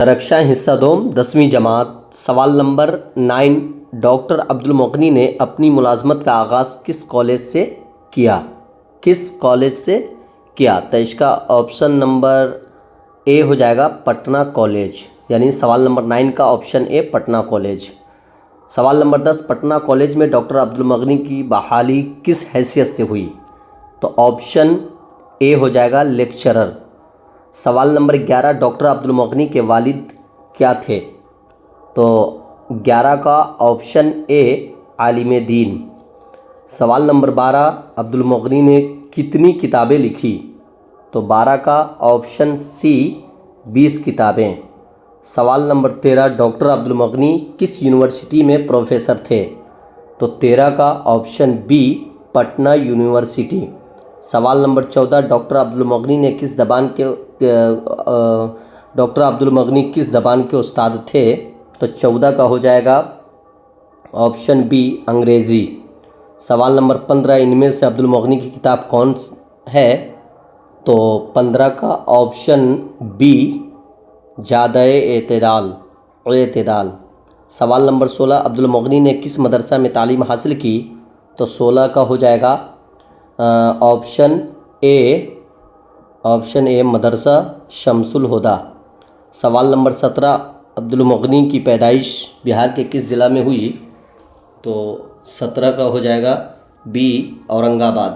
रक्षा हिस्सा 2 10वीं जमात। सवाल नंबर 9। डॉक्टर अब्दुल मुगनी ने अपनी मुलाजमत का आगाज़ किस कॉलेज से किया? किस कॉलेज से किया? तो इसका ऑप्शन नंबर ए हो जाएगा पटना कॉलेज, यानी सवाल नंबर 9 का ऑप्शन ए पटना कॉलेज। सवाल नंबर 10। पटना कॉलेज में डॉक्टर अब्दुल मुगनी की बहाली किस हैसियत से हुई? तो ऑप्शन ए हो जाएगा लेक्चरर। सवाल नंबर 11। डॉक्टर अब्दुल मुगनी के वालिद क्या थे? तो 11 का ऑप्शन ए आलिम दीन। सवाल नंबर 12। अब्दुल मुगनी ने कितनी किताबें लिखी? तो 12 का ऑप्शन सी 20 किताबें। सवाल नंबर 13। डॉक्टर अब्दुल मुगनी किस यूनिवर्सिटी में प्रोफेसर थे? तो 13 का ऑप्शन बी पटना यूनिवर्सिटी। सवाल नंबर 14। डॉक्टर अब्दुल मुगनी ने किस ज़बान के डॉक्टर अब्दुल मुगनी किस ज़बान के उस्ताद थे? तो 14 का हो जाएगा ऑप्शन बी अंग्रेज़ी। सवाल नंबर 15। इनमें से अब्दुल मुगनी की किताब कौन है? तो 15 का ऑप्शन बी एतदाल। सवाल नंबर 16। अब्दुल मुगनी ने किस मदरसा में तालीम हासिल की? तो 16 का हो जाएगा ऑप्शन ए मदरसा शमसुल हुदा। सवाल नंबर 17। अब्दुल मुगनी की पैदाइश बिहार के किस ज़िला में हुई? तो 17 का हो जाएगा बी औरंगाबाद।